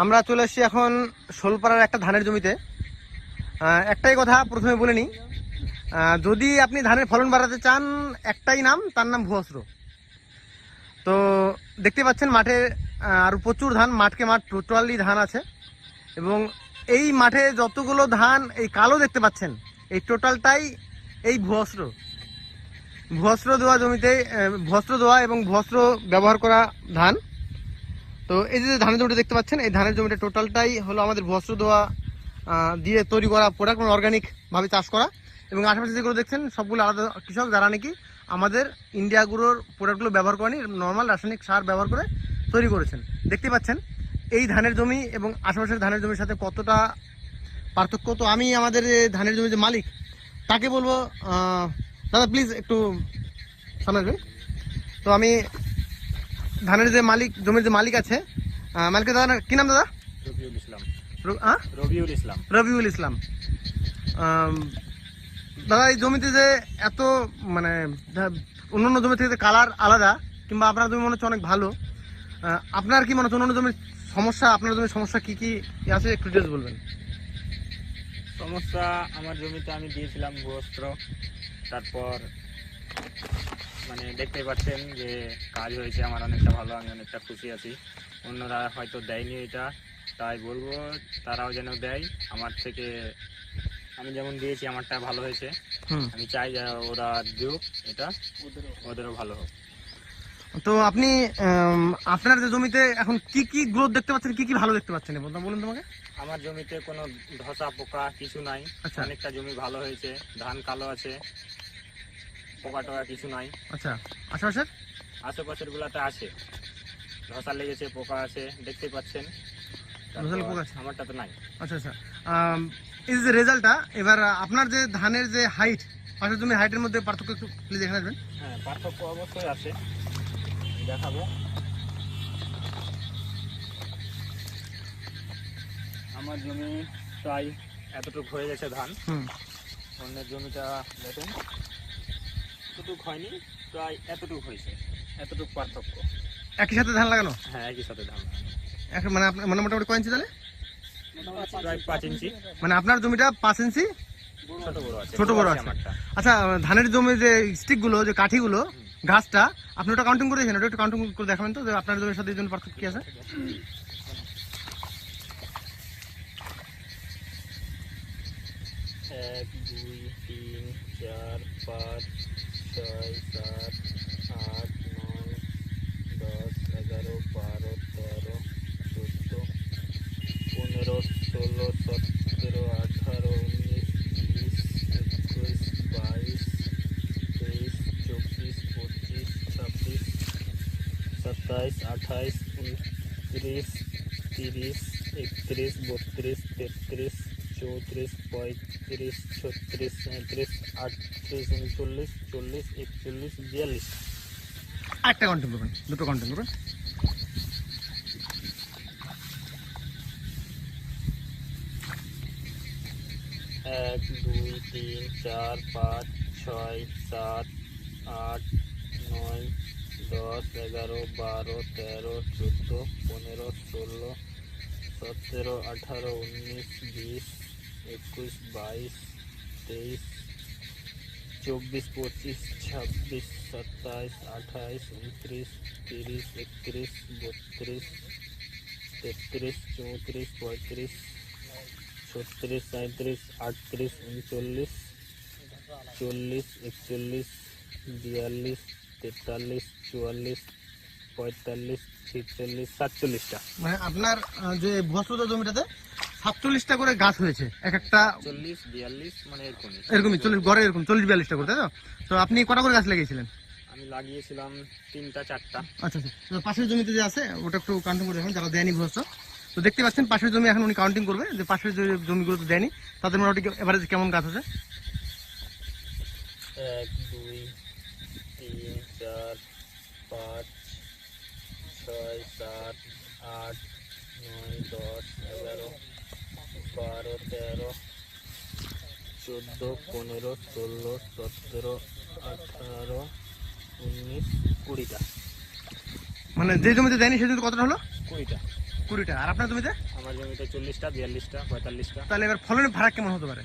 আমরা চলে এসেছি এখন শোলপাড়ার একটা ধানের জমিতে। একটাই কথা প্রথমে বলে নিই, যদি আপনি ধানের ফলন বাড়াতে চান একটাই নাম, তার নাম ভুয়স্ত্র। তো দেখতে পাচ্ছেন মাঠে আর প্রচুর ধান, মাঠকে মাঠ টোটালি ধান আছে। এবং এই মাঠে যতগুলো ধান এই কালো দেখতে পাচ্ছেন, এই টোটালটাই এই ভুয়স্ত্র দেওয়া জমিতে, ভুয়স্ত্র দেওয়া এবং ভুয়স্ত্র ব্যবহার করা ধান। তো এই যে ধানের জমিটা দেখতে পাচ্ছেন, এই ধানের জমিটা টোটালটাই হলো আমাদের ভুয়স্ত্র দেওয়া দিয়ে তৈরি করা প্রোডাক্ট, মানে অর্গানিক ভাবে চাষ করা। এবং আশেপাশে যেগুলো দেখছেন সবগুলো আলাদা কৃষক, যারা নাকি আমাদের ইন্ডিয়া গুঁড়োর প্রোডাক্টগুলো ব্যবহার করেনি, নর্মাল রাসায়নিক সার ব্যবহার করে তৈরি করেছেন। দেখতে পাচ্ছেন এই ধানের জমি এবং আশেপাশের ধানের জমির সাথে কতটা পার্থক্য। তো আমি আমাদের ধানের জমির যে মালিক তাকে বলবো, দাদা প্লিজ একটু সামনে আসবেন। তো আমি ধানের যে মালিক, জমির যে মালিক আছে, মালিকের দাদা কি নাম দাদা? রবিউল ইসলাম। দাদা এই জমিতে যে এত মানে অন্যান্য জমি থেকে কালার আলাদা, কিংবা আপনার জমি মনে হচ্ছে অনেক ভালো, আপনার কি মনে হচ্ছে অন্যান্য জমির সমস্যা, আপনার জমির সমস্যা কি কি আছে একটু ডিটেলস বলবেন? সমস্যা, আমার জমিতে আমি দিয়েছিলাম ভুয়স্ত্র, তারপর মানে দেখতে পাচ্ছেন যে কাজ হয়েছে, আমার অনেকটা ভালো, আমি অনেকটা খুশি আছি। অন্যরা হয়তো দেয়নি এটা, তাই বলবো তারাও যেন দেয় আমার থেকে। আমি যেমন দিয়েছি আমারটা ভালো হয়েছে, আমি চাই যে ওরা দিক, এটা ওদেরও ভালো হোক। তো আপনি আপনার যে জমিতে এখন কি কি গ্রোথ দেখতে পাচ্ছেন, কি কি ভালো দেখতে পাচ্ছেন বলুন তোমাকে? আমার জমিতে কোনো ধসা পোকা কিছু নাই, অনেকটা জমি ভালো হয়েছে, ধান কালো আছে, পোকা টোকা কিছু নাই। আচ্ছা, আশেপাশের গুলাতে আছে, ধসা লেগেছে, পোকা আছে, দেখতে পাচ্ছেন, আমারটা তো নাই। আচ্ছা, এই যে রেজাল্টটা, এবার আপনার যে ধানের যে হাইট, পাশের জমির হাইটের মধ্যে পার্থক্য একটু প্লিজ দেখে আসবেন। হ্যাঁ, পার্থক্য অবশ্যই আছে, দেখাবো। আমার জমি প্রায় এতটুকু হয়ে গেছে ধান, অন্যের জমিটা দেখুন এতটুকু হয়নি, প্রায় এতটুকু হয়েছে, এতটুকু পার্থক্য। একই সাথে ধান লাগানো? হ্যাঁ, একই সাথে ধান মানে মানে মোটামুটি কয় ইঞ্চি তাহলে? প্রায় 5 ইঞ্চি। মানে আপনার জমিটা 5 ইঞ্চি ছোট বড় আছে। আচ্ছা, ধানের জমি যে স্টিক গুলো, যে কাঠিগুলো, গাছটা, আপনি ওটা কাউন্টিং করে দিয়েছেন? ওটা একটু কাউন্টিং করে দেখাবেন তো, যে আপনার জমির সাথে এই জন্য পার্থক্য কি আছে? 1 2 3 4 5 6 7 8 9 10 11 12 13 14 15 16 17 18 19 20 21 22 23 24 25 26 27 28 29 30 31 32 33 34 35 36 37 38 39 40 41 42। একটা কাউন্টিং করবেন, দুটো কাউন্টিং করবেন। 1 2 3 4 5 6 7 8 9 10 11 12 13 14 15 16 17 18 19 20 21 22 23 24 25 26 27 28 29 30 31 32 33 34 35 36 37 38 39 40 41 42 43 44 45 46 47টা। মানে আপনার যে ভুয়স্ত্র জমিটাতে 47টা করে গাছ হয়েছে, এক একটা 40 42 মানে এরকমই 40 গড়ে এরকম 40-42টা করে, তাই তো? তো আপনি কটা করে গাছ লাগিয়েছিলেন? আমি লাগিয়েছিলাম 3টা 4টা। আচ্ছা, তো পাশের জমিতে যে আছে ওটা একটু কাউন্টিং করে দেখেন, যারা দেয়নি ভুয়স্ত্র। তো দেখতে পাচ্ছেন পাশের জমি এখন উনি কাউন্টিং করবে, যে পাশের যে জমিগুলো তো দেয়নি তাদের মোটামুটি এভারেজ কেমন গাছ আছে। 1 2 3 4 5 6 7 8 9 10 11 12 13 14 15 16 17 18 19 20টা। মানে যে জমিতে দেয়নি সেই জমিতে কতটা হলো? 20টা। 20টা। আর আপনার জমিতে? আমার জমিতে 40টা, 42টা, 45টা। তাহলে এবার ফলনের ভাড়া কেমন হতে পারে?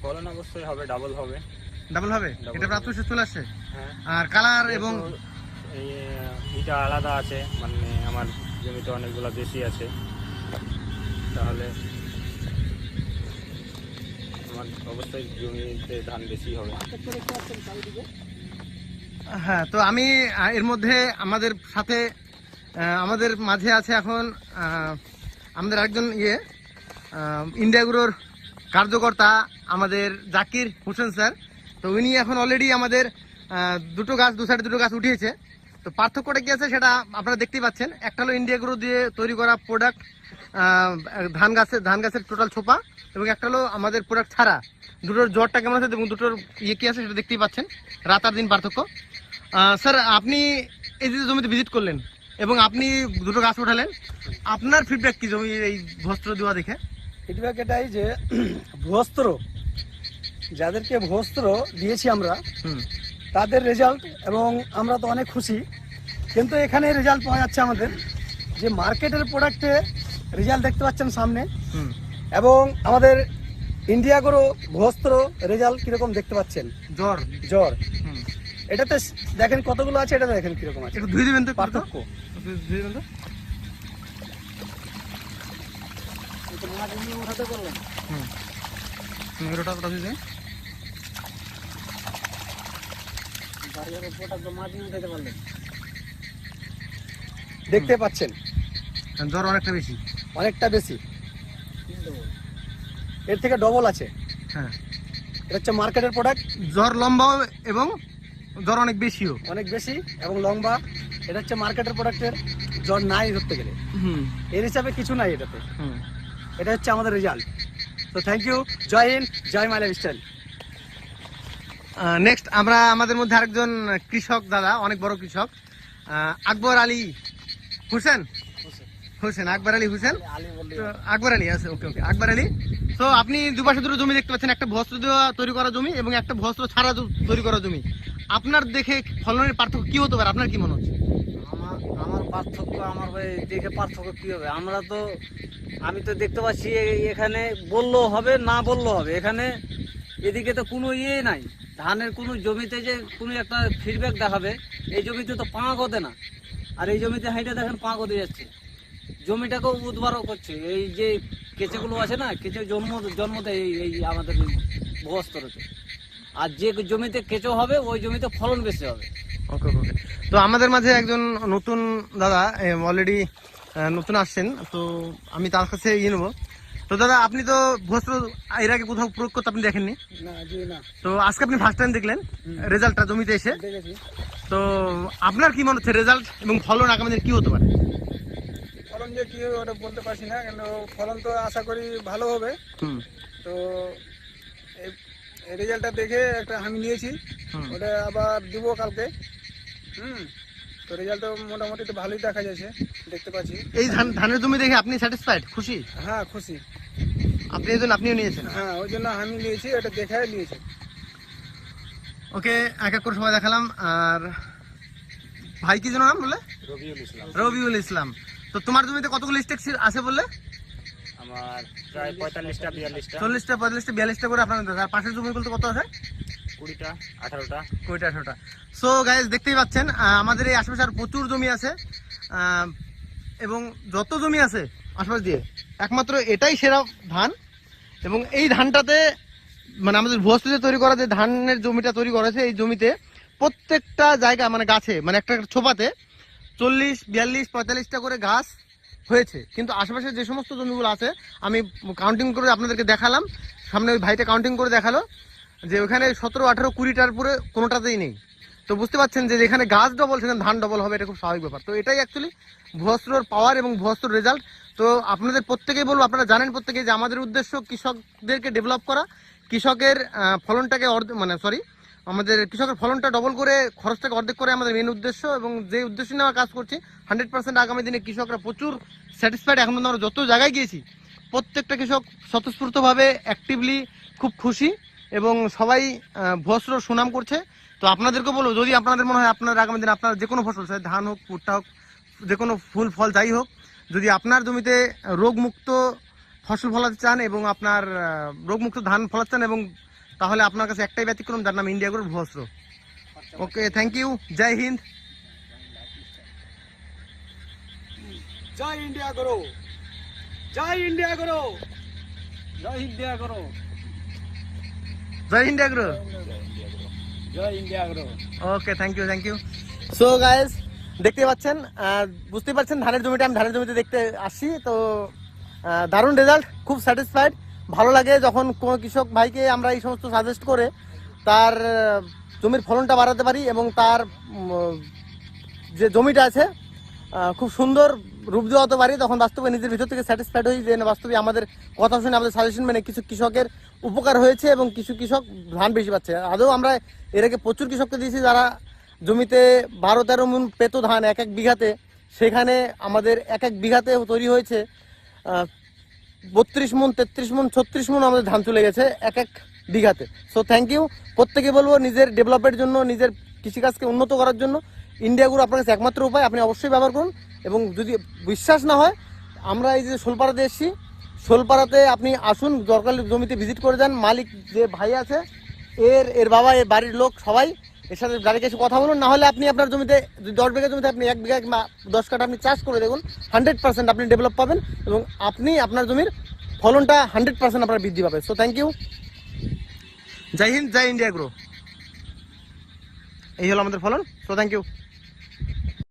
ফলন অবশ্যই হবে, ডাবল হবে। ডাবল হবে? Double এটা হবে। আত্মবিশ্বাস চলে আসছে। হ্যাঁ, আর কালার এবং যেহেতু এই এটা আলাদা আছে, মানে আমার জমিতে অনেকগুলো বেশি আছে, তাহলে আমার অবশ্যই জমিতে ধান বেশি হবে। হ্যাঁ, তো আমি এর মধ্যে আমাদের সাথে আমাদের মাঝে আছে এখন আমাদের একজন ইন্ডিয়া এগ্রোর কার্যকর্তা আমাদের জাকির হোসেন স্যার। তো উনি এখন অলরেডি আমাদের দুটো গাছ, দু সাইডে দুটো গাছ উঠিয়েছে। তো পার্থক্যটা কি আছে সেটা আপনারা দেখতেই পাচ্ছেন। একটা হলো ইন্ডিয়া এগ্রো দিয়ে তৈরি করা প্রোডাক্ট, ধান গাছের টোটাল ছোপা, এবং একটা হলো আমাদের প্রোডাক্ট ছাড়া। দুটোর জ্বরটা কেমন আছে এবং দুটোর কি আছে সেটা দেখতেই পাচ্ছেন, রাত আর দিন পার্থক্য। স্যার, আপনি এই যে জমিতে ভিজিট করলেন এবং আপনি দুটো গাছ উঠালেন, আপনার ফিডব্যাক কি জমির এই ভস্ত্র দেওয়া দেখে? ফিডব্যাক এটাই যে ভস্ত্র, যাদেরকে ভস্ত্র দিয়েছি আমরা, হুম তাদের রেজাল্ট, এবং আমরা তো অনেক খুশি। কিন্তু এখানে রেজাল্ট পাওয়া যাচ্ছে আমাদের যে মার্কেটের প্রোডাক্টে রেজাল্ট দেখতে পাচ্ছেন সামনে, হুম এবং আমাদের ইন্ডিয়া এগ্রো ভস্ত্র রেজাল্ট কিরকম দেখতে পাচ্ছেন। জ্বর। জ্বর হুম এটাতে দেখেন কতগুলো আছে, এটা দেখেন কিরকম আছে, একটু ধুয়ে দিবেন তো, পার্থক্য। ধুয়ে দিবেন তো। হুম ওটা ধুয়ে দিন। দেখতে পাচ্ছেন জ্বর অনেকটা বেশি। অনেকটা বেশি, এর থেকে ডবল আছে। হ্যাঁ, এটা হচ্ছে মার্কেটের প্রোডাক্ট, জ্বর লম্বা এবং জ্বর অনেক বেশিও। অনেক বেশি এবং লম্বা। এটা হচ্ছে মার্কেটের প্রোডাক্টের জ্বর নাই ধরতে গেলে, হুম এর হিসাবে কিছু নাই এটাতে। হুম এটা হচ্ছে আমাদের রেজাল্ট। তো থ্যাংক ইউ, জয় হিন্দ, জয় মাই লাইফস্টাইল। নেক্সট আমরা আমাদের মধ্যে আরেকজন কৃষক দাদা, অনেক বড় কৃষক, আকবর আলী হোসেন। আকবর আলী হোসেন। তো আকবর আলী আছে, ওকে ওকে, আকবর আলী। তো আপনি দুপাশে দুটো জমি দেখতে পাচ্ছেন, একটা ভস্ত্র দেওয়া তৈরি করা জমি এবং একটা ভস্ত্র ছাড়া তৈরি করা জমি। আপনার দেখে ফলনের পার্থক্য কি হতে পারে, আপনার কি মনে হচ্ছে? আমার পার্থক্য, আমার ভাই দেখে পার্থক্য কি হবে? আমি তো দেখতে পাচ্ছি এখানে বললেও হবে, না বললেও হবে। এখানে এদিকে তো কোনো ইয়ে নাই, ধানের কোনো জমিতে যে কোনো একটা ফিডব্যাক দেখাবে, এই জমিতে তো পাঁক হতে না। আর এই জমিতে হাইটে দেখেন পাঁক হতে যাচ্ছে, জমিটাকেও উদ্বারও করছে। এই যে কেঁচেগুলো আছে না, কেঁচে জন্ম দেয় এই আমাদের বস্ত্রতে। আর যে জমিতে কেঁচো হবে ওই জমিতে ফলন বেশি হবে। ওকে ওকে। তো আমাদের মাঝে একজন নতুন দাদা অলরেডি নতুন আসছেন, তো আমি তার কাছে নেবো। তো দাদা, আপনি তো ভস্ত্র এর আগে কোথাও প্রয়োগ করতে আপনি দেখেননি, না জি না, তো আজকে আপনি ফার্স্ট টাইম দেখলেন রেজাল্টটা জমিতে এসে। দেখেছি। তো আপনার কি মনে হচ্ছে রেজাল্ট এবং ফলন আগামী দিনে কি হতে পারে? ফলন যে কি হবে ওটা বলতে পারছি না, কিন্তু ফলন তো আশা করি ভালো হবে। হুম তো এই রেজাল্টটা দেখে একটা আমি নিয়েছি, হুম ওটা আবার দিব কালকে। তো রেজাল্ট তো মোটামুটি তো ভালোই দেখা যাচ্ছে, দেখতে পাচ্ছি। এই ধানের জমি দেখে আপনি স্যাটিসফাইড, খুশি? হ্যাঁ খুশি। আপনি এই জন্য আপনিও নিয়েছেন? হ্যাঁ ওই জন্য আমি নিয়েছি, এটা দেখে নিয়েছি। ওকে, এক এক করে সবাই দেখালাম। আর ভাই কি যেন নাম বলে? রবিউল ইসলাম। রবিউল ইসলাম। তো তোমার জমিতে কতগুলো স্টেক আছে বললে? আমার প্রায় 45টা, 42টা, 40টা, 45টা, 42টা করে আপনার। আর পাশের জমি বলতে কত আছে? 20টা, 18টা। 20টা, 18টা। সো গাইজ, দেখতেই পাচ্ছেন আমাদের এই আশেপাশে আর প্রচুর জমি আছে, এবং যত জমি আছে আশপাশ দিয়ে একমাত্র এটাই সেরা ধান। এবং এই ধানটাতে মানে আমাদের ভুয়স্থিতে তৈরি করা যে ধানের জমিটা তৈরি করা হয়েছে, এই জমিতে প্রত্যেকটা জায়গা মানে গাছে, মানে একটা ছোপাতে 40, 42, 45টা করে গাছ হয়েছে। কিন্তু আশেপাশে যে সমস্ত জমিগুলো আছে আমি কাউন্টিং করে আপনাদেরকে দেখালাম, সামনে ওই ভাইটা কাউন্টিং করে দেখালো যে ওখানে 17, 18, 20টার উপরে কোনোটাতেই নেই। তো বুঝতে পারছেন যে যেখানে গাছ ডবল সেখানে ধান ডবল হবে, এটা খুব স্বাভাবিক ব্যাপার। তো এটাই অ্যাকচুয়ালি ভুয়স্ত্রর পাওয়ার এবং ভুয়স্ত্রর রেজাল্ট। তো আপনাদের প্রত্যেকেই বলবো, আপনারা জানেন প্রত্যেকেই যে আমাদের উদ্দেশ্য কৃষকদেরকে ডেভেলপ করা, কৃষকের ফলনটাকে আমাদের কৃষকের ফলনটা ডবল করে খরচটাকে অর্ধেক করে আমাদের মেন উদ্দেশ্য। এবং যে উদ্দেশ্য নিয়ে আমরা কাজ করছি 100% আগামী দিনে কৃষকরা প্রচুর স্যাটিসফাইড। এখন পর্যন্ত আমরা যত জায়গায় গিয়েছি প্রত্যেকটা কৃষক স্বতঃস্ফূর্তভাবে অ্যাক্টিভলি খুব খুশি এবং সবাই ভস্ত্র সুনাম করছে। তো আপনাদেরকে বলবো, যদি আপনাদের মনে হয় আপনার আগামী দিনে আপনার যে কোনো ফসল, ধান হোক, ভুট্টা হোক, যে কোনো ফুল ফল যাই হোক, যদি আপনার জমিতে রোগমুক্ত ফসল ফলাতে চান এবং আপনার রোগমুক্ত ধান ফলাতে চান এবং তাহলে আপনার কাছে একটাই ব্যতিক্রম, যার নাম ইন্ডিয়া গ্রোর ভুবস্ত্র। ওকে, থ্যাংক ইউ, জয় হিন্দ। জয় ইন্ডিয়া করো, জয় ইন্ডিয়া করো, জয় ইন্ডিয়া করো, জয় ইন্ডিয়া গ্রো। জয় ইন্ডিয়া করো। Okay, thank you, thank you. So guys, দেখতে পাচ্ছেন, বুঝতে পারছেন ধানের জমিটা আমি ধানের জমিতে দেখতে আসছি। তো দারুণ রেজাল্ট, খুব স্যাটিসফাইড। ভালো লাগে যখন কোনো কৃষক ভাইকে আমরা এই সমস্ত সাজেস্ট করে তার জমির ফলনটা বাড়াতে পারি এবং তার যে জমিটা আছে খুব সুন্দর রূপ দেওয়াতে পারি, তখন বাস্তবে নিজের ভিতর থেকে স্যাটিসফাইড হই যে না, বাস্তবে আমাদের কথা শুনে আমাদের সাজেশন মেনে কিছু কৃষকের উপকার হয়েছে এবং কিছু কৃষক ধান বেশি পাচ্ছে। আদৌ আমরা এর আগে প্রচুর কৃষককে দিয়েছি যারা জমিতে 12-13 মণ পেতো ধান এক এক বিঘাতে, সেখানে আমাদের এক এক বিঘাতে তৈরি হয়েছে 32 মণ, 33 মণ, 36 মণ আমাদের ধান চলে গেছে এক এক বিঘাতে। So thank you. প্রত্যেকে বলবো নিজের ডেভেলপের জন্য, নিজের কৃষিকাজকে উন্নত করার জন্য ইন্ডিয়া গ্রো আপনার কাছে একমাত্র উপায়, আপনি অবশ্যই ব্যবহার করুন। এবং যদি বিশ্বাস না হয়, আমরা এই যে শোলপাড়াতে এসেছি, শোলপাড়াতে আপনি আসুন, দরকার জমিতে ভিজিট করে যান। মালিক যে ভাই আছে, এর বাবা, এর বাড়ির লোক সবাই এর সাথে গাড়িকে এসে কথা বলুন। না হলে আপনি আপনার জমিতে 10 বিঘা জমিতে আপনি 1 বিঘা কিংবা 10 কাঠা আপনি চাষ করে দেখুন, 100% আপনি ডেভেলপ পাবেন এবং আপনি আপনার জমির ফলনটা 100% আপনার বৃদ্ধি পাবে। সো থ্যাংক ইউ, জয় হিন্দ, জয় ইন্ডিয়া গ্রো। এই হলো আমাদের ফলন। So thank you.